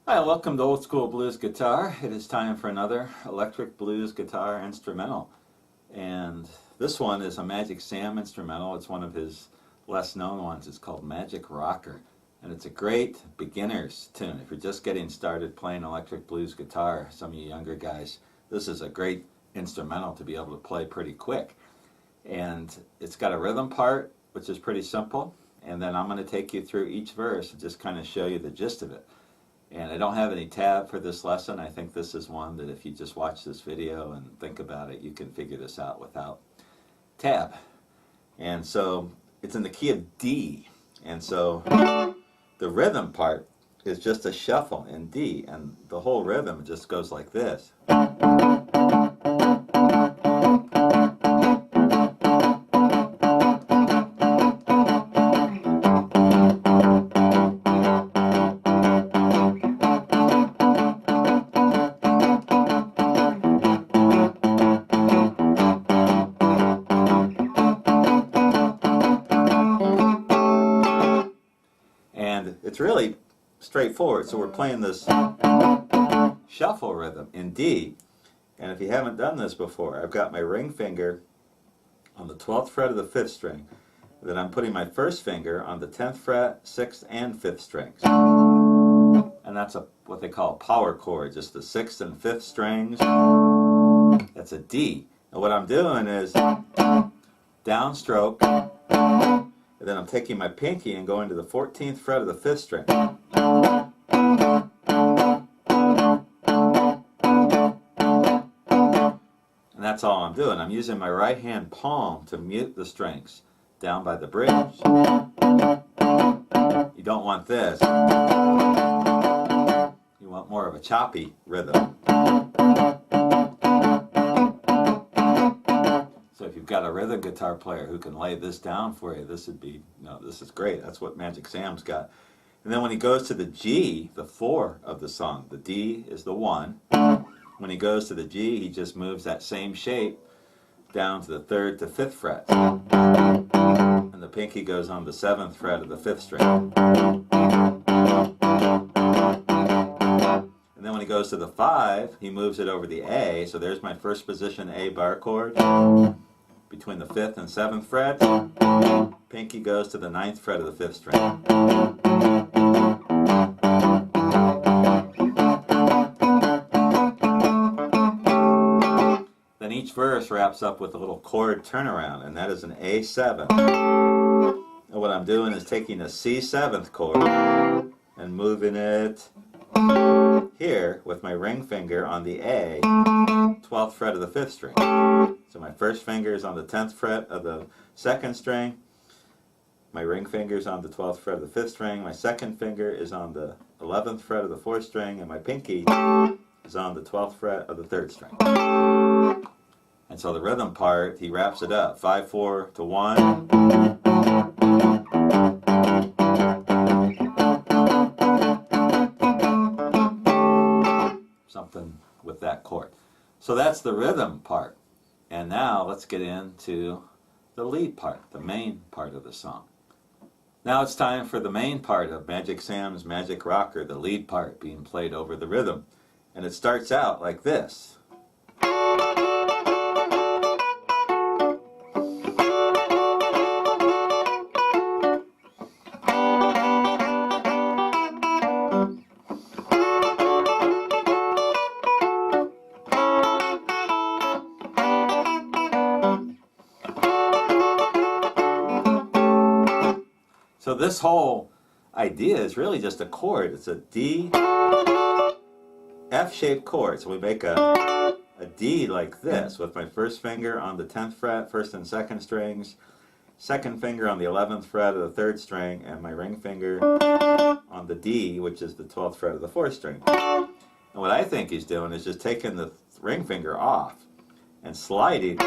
Hi, welcome to Old School Blues Guitar. It is time for another electric blues guitar instrumental. And this one is a Magic Sam instrumental. It's one of his less known ones. It's called Magic Rocker. And it's a great beginner's tune. If you're just getting started playing electric blues guitar, some of you younger guys, this is a great instrumental to be able to play pretty quick. And it's got a rhythm part, which is pretty simple. And then I'm going to take you through each verse and just kind of show you the gist of it. And I don't have any tab for this lesson. I think this is one that if you just watch this video and think about it, you can figure this out without tab. And so it's in the key of D. And so the rhythm part is just a shuffle in D. And the whole rhythm just goes like this. And it's really straightforward. So we're playing this shuffle rhythm in D. And if you haven't done this before, I've got my ring finger on the 12th fret of the 5th string. Then I'm putting my first finger on the 10th fret, 6th, and 5th strings. And that's what they call a power chord, just the 6th and 5th strings. That's a D. And what I'm doing is downstroke, and then I'm taking my pinky and going to the 14th fret of the 5th string. And that's all I'm doing. I'm using my right hand palm to mute the strings down by the bridge. You don't want this. You want more of a choppy rhythm. So if you've got a rhythm guitar player who can lay this down for you, this would be, this is great. That's what Magic Sam's got. And then when he goes to the G, the 4 of the song, the D is the 1. When he goes to the G, he just moves that same shape down to the 3rd to 5th fret. And the pinky goes on the 7th fret of the 5th string. And then when he goes to the 5, he moves it over the A. So there's my first position A bar chord between the 5th and 7th fret. Pinky goes to the 9th fret of the 5th string. Then each verse wraps up with a little chord turnaround, and that is an A7. And what I'm doing is taking a C7th chord and moving it here with my ring finger on the A, 12th fret of the 5th string. So my first finger is on the 10th fret of the 2nd string. My ring finger is on the 12th fret of the 5th string. My second finger is on the 11th fret of the 4th string. And my pinky is on the 12th fret of the 3rd string. And so the rhythm part, he wraps it up. 5-4 to 1. Something with that chord. So that's the rhythm part. And now let's get into the lead part, the main part of the song. Now it's time for the main part of Magic Sam's Magic Rocker, the lead part being played over the rhythm. And it starts out like this. So this whole idea is really just a chord. It's a D, F-shaped chord. So we make a D like this with my first finger on the 10th fret, 1st and 2nd strings, second finger on the 11th fret of the 3rd string, and my ring finger on the D, which is the 12th fret of the 4th string. And what I think he's doing is just taking the ring finger off and sliding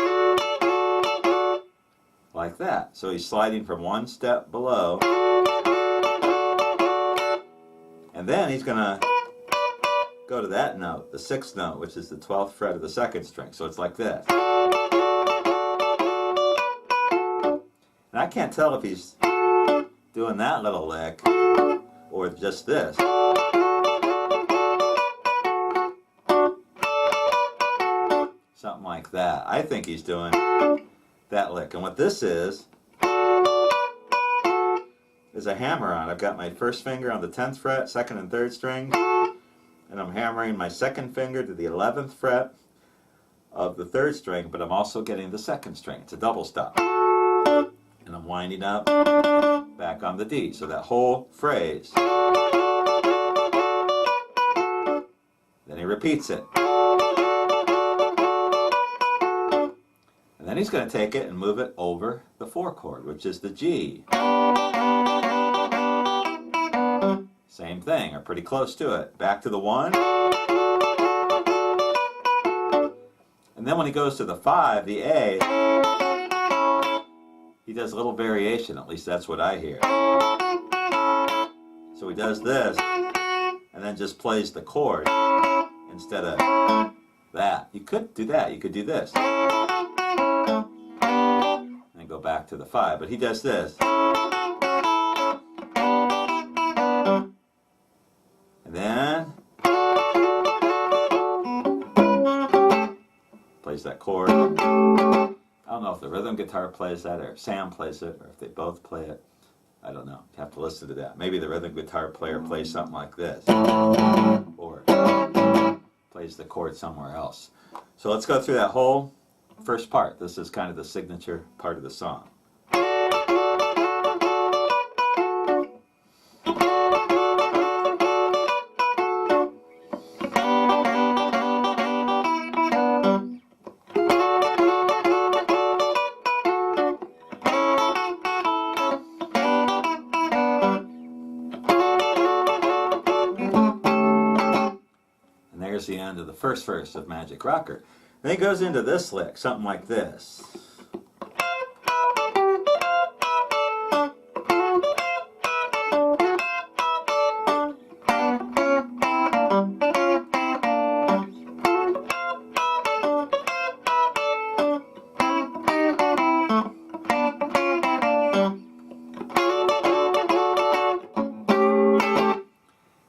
like that. So he's sliding from one step below, and then he's going to go to that note, the 6th note, which is the 12th fret of the 2nd string. So it's like this. And I can't tell if he's doing that little lick or just this. like that. I think he's doing that lick. And what this is a hammer-on. I've got my first finger on the 10th fret, second and third string, and I'm hammering my second finger to the 11th fret of the third string, but I'm also getting the second string. It's a double stop. And I'm winding up back on the D. So that whole phrase. Then he repeats it. And then he's going to take it and move it over the 4 chord, which is the G. Same thing, or pretty close to it. Back to the 1. And then when he goes to the 5, the A, he does a little variation, at least that's what I hear. So he does this, and then just plays the chord instead of that. You could do that, you could do this. And go back to the 5, but he does this. And then plays that chord. I don't know if the rhythm guitar plays that or Sam plays it or if they both play it. I don't know. You have to listen to that. Maybe the rhythm guitar player plays something like this or plays the chord somewhere else. So let's go through that whole first part. This is kind of the signature part of the song. There's the end of the first verse of Magic Rocker. Then he goes into this lick, something like this.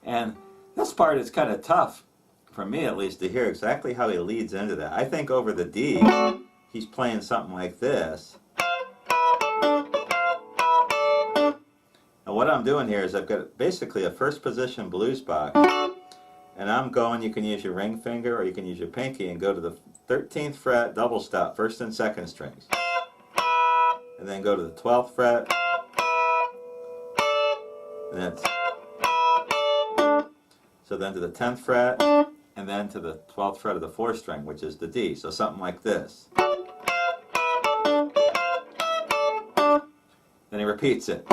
And this part is kind of tough, for me at least, to hear exactly how he leads into that. I think over the D, he's playing something like this. And what I'm doing here is I've got basically a first position blues box, and I'm going, you can use your ring finger or you can use your pinky and go to the 13th fret, double stop, first and second strings. And then go to the 12th fret, and then so then to the 10th fret, and then to the 12th fret of the 4th string, which is the D. So something like this. Then he repeats it.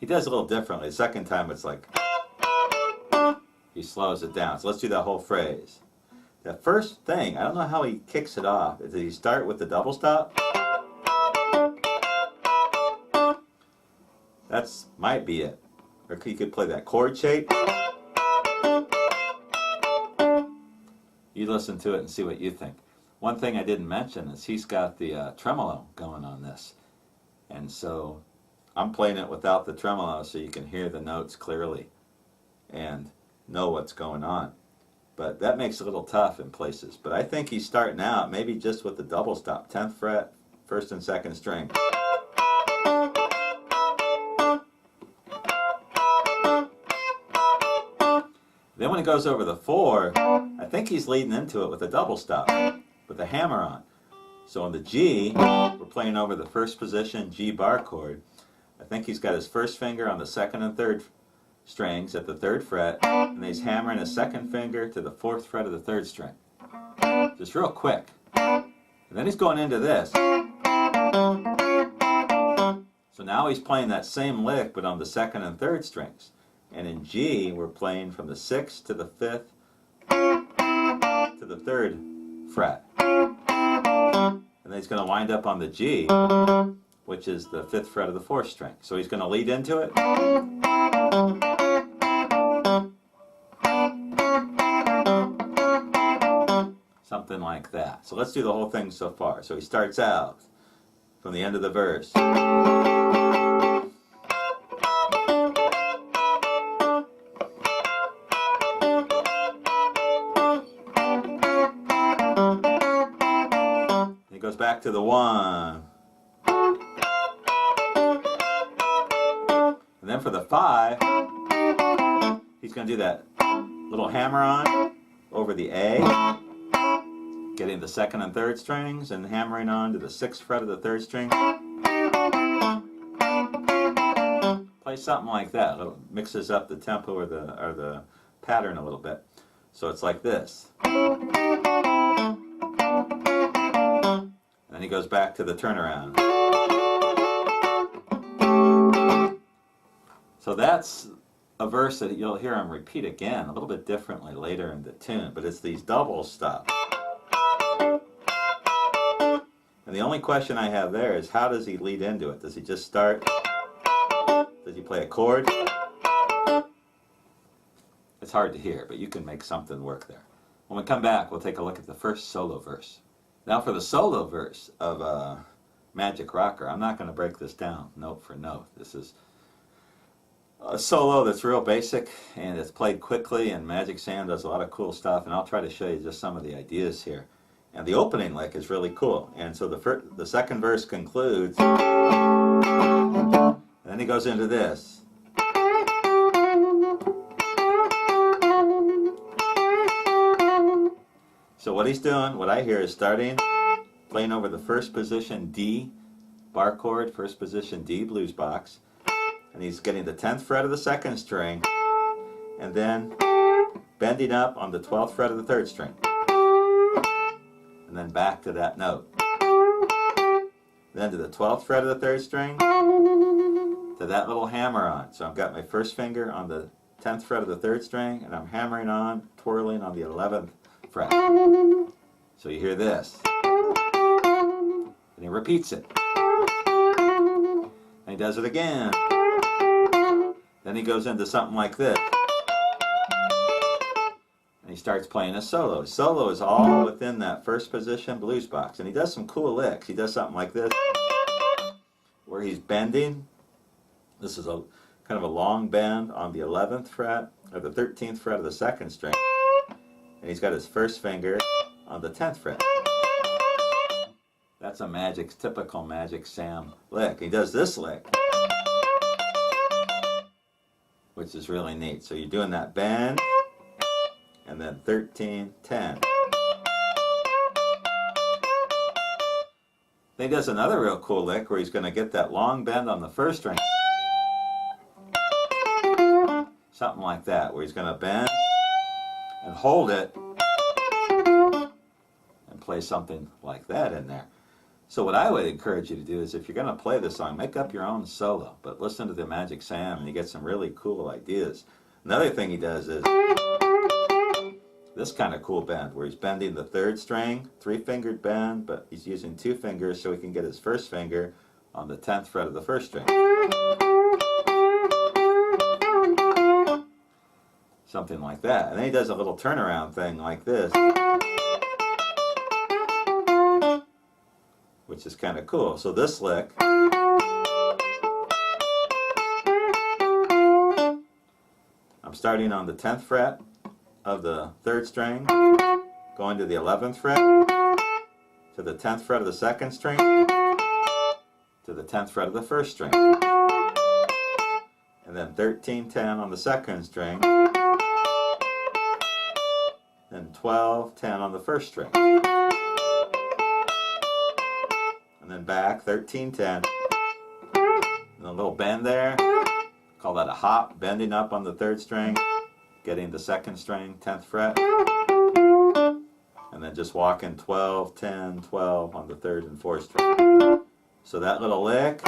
He does it a little differently. The second time it's like, he slows it down. So let's do that whole phrase. The first thing, I don't know how he kicks it off. Does he start with the double stop? That's might be it. Or you could play that chord shape. You listen to it and see what you think. One thing I didn't mention is he's got the tremolo going on this. And so I'm playing it without the tremolo so you can hear the notes clearly and know what's going on. But that makes it a little tough in places. But I think he's starting out maybe just with the double stop, 10th fret, first and second string. Then when it goes over the 4, I think he's leading into it with a double stop, with a hammer on. So on the G, we're playing over the first position G bar chord. I think he's got his first finger on the second and third strings at the 3rd fret, and he's hammering his second finger to the 4th fret of the 3rd string. Just real quick. And then he's going into this. So now he's playing that same lick, but on the 2nd and 3rd strings. And in G, we're playing from the 6th to the 5th to the 3rd fret. And then he's going to wind up on the G, which is the 5th fret of the 4th string. So he's going to lead into it. Something like that. So let's do the whole thing so far. So he starts out from the end of the verse. goes back to the 1. And then for the 5, he's going to do that little hammer-on over the A, getting the 2nd and 3rd strings and hammering on to the 6th fret of the 3rd string. Play something like that. It mixes up the tempo or the pattern a little bit. So it's like this. And then he goes back to the turnaround. So that's a verse that you'll hear him repeat again a little bit differently later in the tune, but it's these double stops. And the only question I have there is, how does he lead into it? Does he just start? Does he play a chord? It's hard to hear, but you can make something work there. When we come back, we'll take a look at the first solo verse. Now for the solo verse of Magic Rocker, I'm not going to break this down note for note. This is a solo that's real basic, and it's played quickly, and Magic Sam does a lot of cool stuff, and I'll try to show you just some of the ideas here. And the opening lick is really cool. And so the second verse concludes, and then he goes into this. So what he's doing, what I hear, is starting, playing over the first position D bar chord, first position D blues box, and he's getting the 10th fret of the 2nd string, and then bending up on the 12th fret of the 3rd string, and then back to that note, then to the 12th fret of the 3rd string, to that little hammer on. So I've got my first finger on the 10th fret of the 3rd string, and I'm hammering on, twirling on the 11th fret. So you hear this, and he repeats it, and he does it again. Then he goes into something like this, and he starts playing a solo. His solo is all within that first position blues box, and he does some cool licks. He does something like this, where he's bending. This is a kind of a long bend on the 11th fret, or the 13th fret of the 2nd string, and he's got his first finger on the 10th fret. That's a typical Magic Sam lick. He does this lick, which is really neat. So you're doing that bend, and then 13, 10. Then he does another real cool lick where he's going to get that long bend on the first string. Something like that, where he's going to bend and hold it and play something like that in there. So what I would encourage you to do is, if you're going to play this song, make up your own solo, but listen to the Magic Sam and you get some really cool ideas. Another thing he does is this kind of cool bend, where he's bending the 3rd string, 3-fingered bend, but he's using 2 fingers so he can get his first finger on the 10th fret of the 1st string. Something like that. And then he does a little turnaround thing like this, which is kind of cool. So this lick, I'm starting on the 10th fret of the 3rd string, going to the 11th fret, to the 10th fret of the 2nd string, to the 10th fret of the 1st string, and then 13, 10 on the 2nd string, then 12, 10 on the 1st string, and then back 13, 10, and a little bend there, call that a hop, bending up on the 3rd string, getting the 2nd string, 10th fret, and then just walking 12, 10, 12 on the 3rd and 4th string. So that little lick,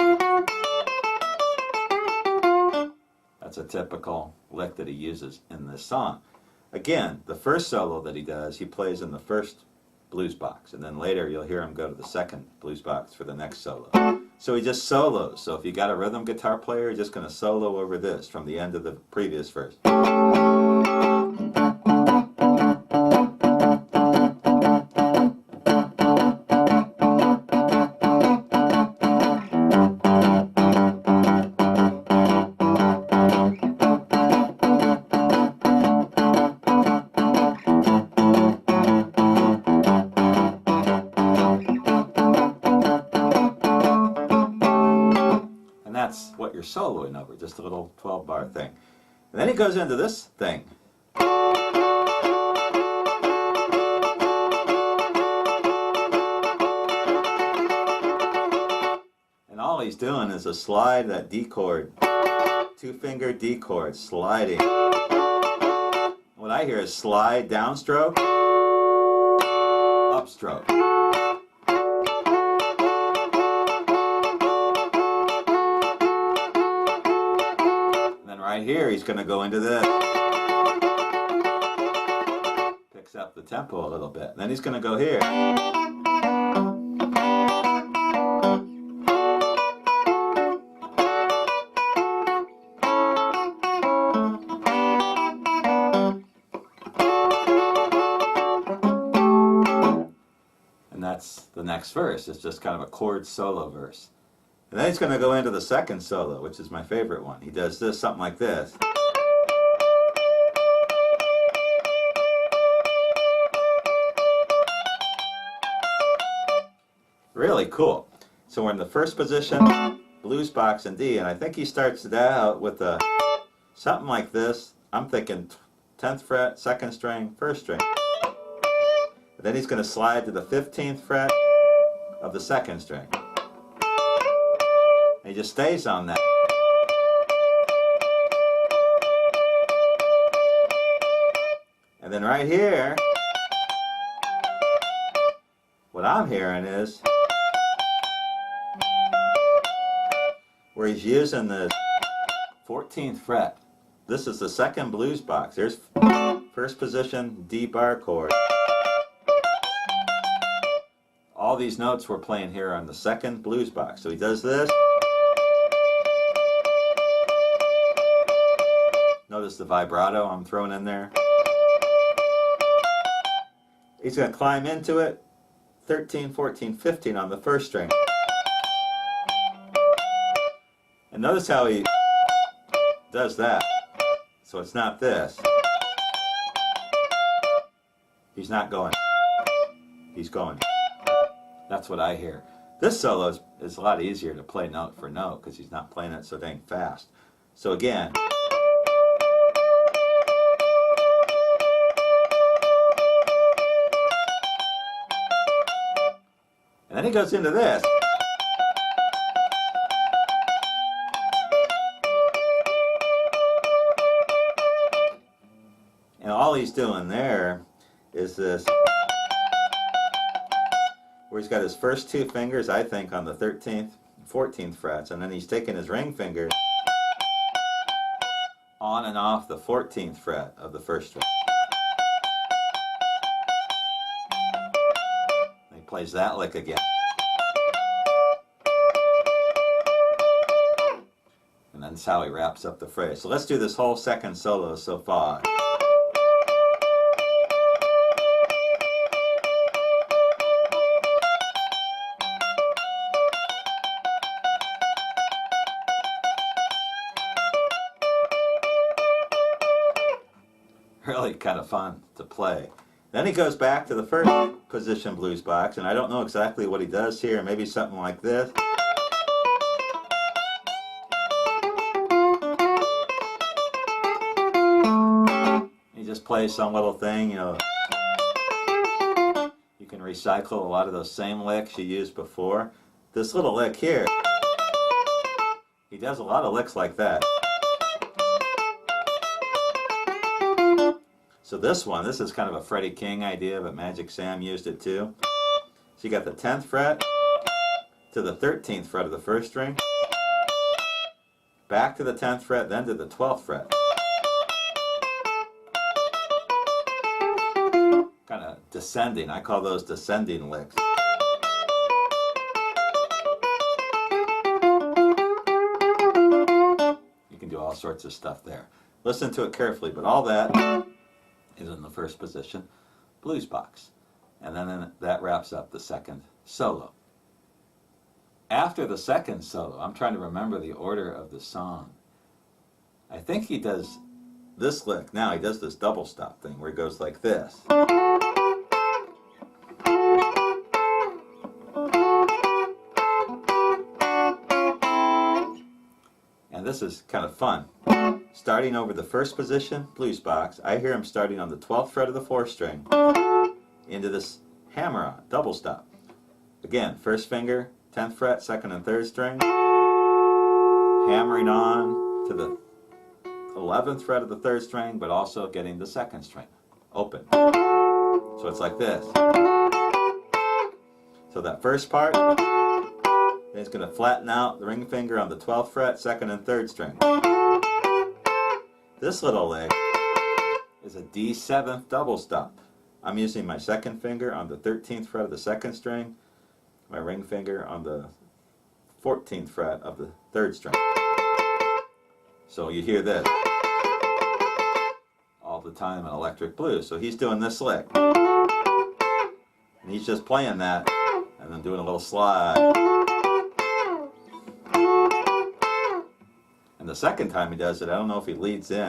that's a typical lick that he uses in this song. Again, the first solo that he does, he plays in the first blues box, and then later you'll hear him go to the second blues box for the next solo. So he just solos. So if you got a rhythm guitar player, you're just going to solo over this from the end of the previous verse. soloing over, just a little 12-bar thing. And then he goes into this thing. And all he's doing is a slide, that D chord, 2-finger D chord, sliding. What I hear is slide, downstroke, upstroke. And then right here he's going to go into this. Picks up the tempo a little bit. And then he's going to go here. And that's the next verse. It's just kind of a chord solo verse. And then he's going to go into the second solo, which is my favorite one. He does this, something like this. Really cool. So we're in the first position, blues box in D, and I think he starts it out with a something like this. I'm thinking 10th fret, 2nd string, 1st string. Then he's going to slide to the 15th fret of the 2nd string. And he just stays on that. And then right here, what I'm hearing is where he's using the 14th fret. This is the second blues box. There's first position D bar chord. All these notes we're playing here on the second blues box. So he does this. Notice the vibrato I'm throwing in there. He's going to climb into it. 13, 14, 15 on the 1st string. And notice how he does that. So it's not this. He's not going. He's going. That's what I hear. This solo is a lot easier to play note for note because he's not playing it so dang fast. So again. And then he goes into this. And all he's doing there is this. Where he's got his first 2 fingers, I think, on the 13th, 14th frets, and then he's taking his ring finger on and off the 14th fret of the 1st string. And he plays that lick again. And that's how he wraps up the phrase. So let's do this whole second solo so far. Really kind of fun to play. Then he goes back to the first position blues box, and I don't know exactly what he does here. Maybe something like this. He just plays some little thing, you know. You can recycle a lot of those same licks you used before. This little lick here, he does a lot of licks like that. So this is kind of a Freddie King idea, but Magic Sam used it too. So you got the 10th fret to the 13th fret of the 1st string, back to the 10th fret, then to the 12th fret. Kind of descending. I call those descending licks. You can do all sorts of stuff there. Listen to it carefully, but all that is in the first position blues box. And then that wraps up the second solo. After the second solo, I'm trying to remember the order of the song. I think he does this lick. Now he does this double stop thing where he goes like this. And this is kind of fun. Starting over the first position blues box, I hear him starting on the 12th fret of the 4th string into this hammer-on, double stop. Again, first finger, 10th fret, 2nd and 3rd string, hammering on to the 11th fret of the 3rd string, but also getting the 2nd string open. So it's like this. So that first part, then it's going to flatten out the ring finger on the 12th fret, 2nd and 3rd string. This little lick is a D7th double stop. I'm using my 2nd finger on the 13th fret of the 2nd string, my ring finger on the 14th fret of the 3rd string. So you hear this all the time in electric blues. So he's doing this lick. And he's just playing that and then doing a little slide. And the second time he does it, I don't know if he leads in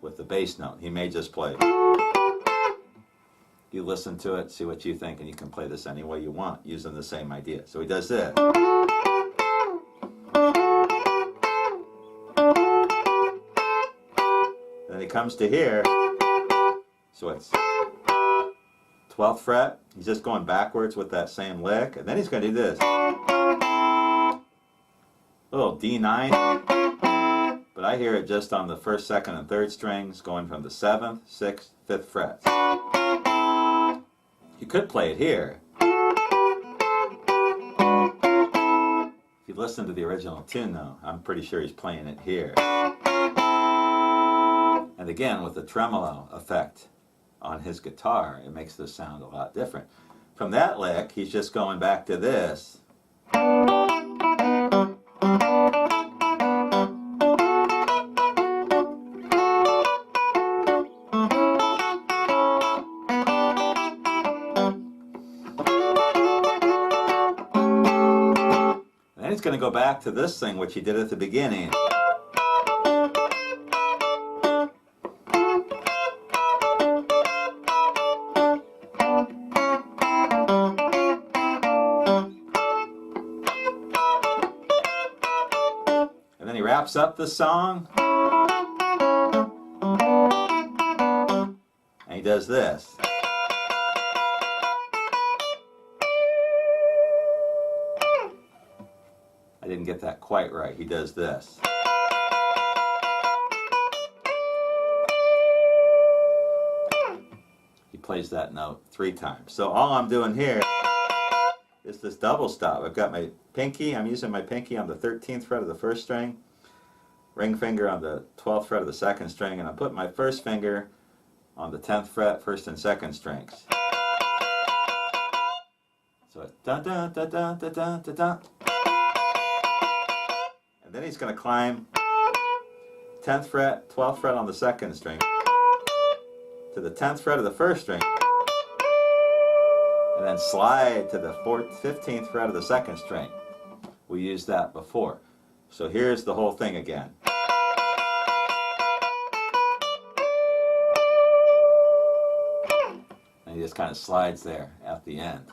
with the bass note. He may just play. You listen to it, see what you think, and you can play this any way you want using the same idea. So he does this. Then he comes to here. So it's 12th fret. He's just going backwards with that same lick. And then he's going to do this. Little D9. But I hear it just on the 1st, 2nd, and 3rd strings going from the 7th, 6th, 5th frets. You could play it here. If you listen to the original tune though, I'm pretty sure he's playing it here. And again, with the tremolo effect on his guitar, it makes this sound a lot different. From that lick, he's just going back to this. And he's going to go back to this thing, which he did at the beginning. And then he wraps up the song. And he does this. I didn't get that quite right. He does this. He plays that note 3 times. So all I'm doing here is this double stop. I've got my pinky. I'm using my pinky on the 13th fret of the 1st string, ring finger on the 12th fret of the 2nd string, and I'm putting my 1st finger on the 10th fret, 1st and 2nd strings. So it's da da da da da da da da. And then he's going to climb 10th fret, 12th fret on the 2nd string to the 10th fret of the 1st string, and then slide to the 15th fret of the 2nd string. We used that before. So here's the whole thing again. And he just kind of slides there at the end.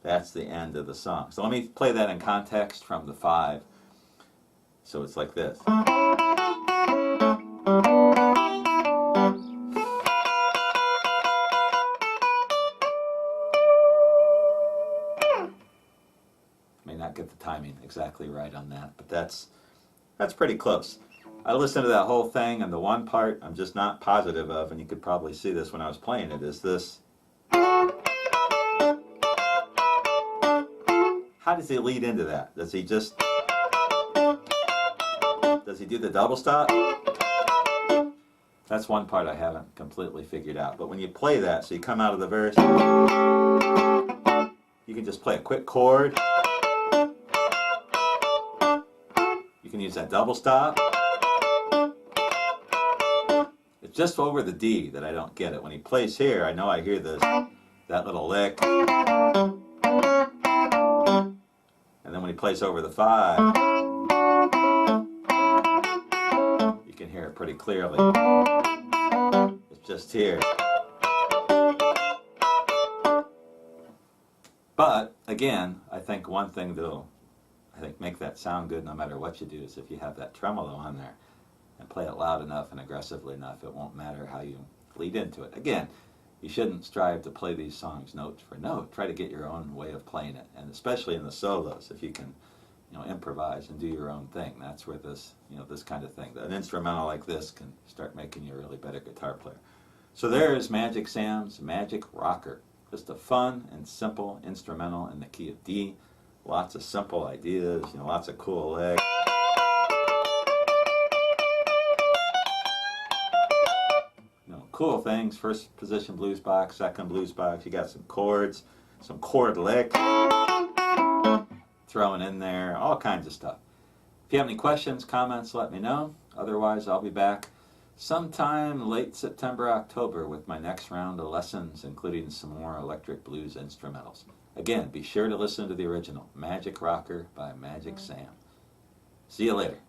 That's the end of the song. So let me play that in context from the 5. So it's like this. May not get the timing exactly right on that, but that's pretty close. I listened to that whole thing, and the one part I'm just not positive of, and you could probably see this when I was playing it, is this. How does he lead into that? Does he do the double stop? That's one part I haven't completely figured out. But when you play that, so you come out of the verse, you can just play a quick chord. You can use that double stop. It's just over the D that I don't get it. When he plays here, I know I hear that little lick. And then when he plays over the 5, you can hear it pretty clearly. It's just here. But, again, I think one thing that'll I think make that sound good no matter what you do is if you have that tremolo on there and play it loud enough and aggressively enough, it won't matter how you lead into it. Again, you shouldn't strive to play these songs note for note. Try to get your own way of playing it, and especially in the solos, if you can, improvise and do your own thing. That's where this, this kind of thing, an instrumental like this can start making you a really better guitar player. So there is Magic Sam's Magic Rocker. Just a fun and simple instrumental in the key of D. Lots of simple ideas, lots of cool licks. Cool things, first position blues box, second blues box, you got some chords, some chord lick, throwing in there, all kinds of stuff. If you have any questions, comments, let me know. Otherwise, I'll be back sometime late September, October with my next round of lessons, including some more electric blues instrumentals. Again, be sure to listen to the original, Magic Rocker by Magic Sam. See you later.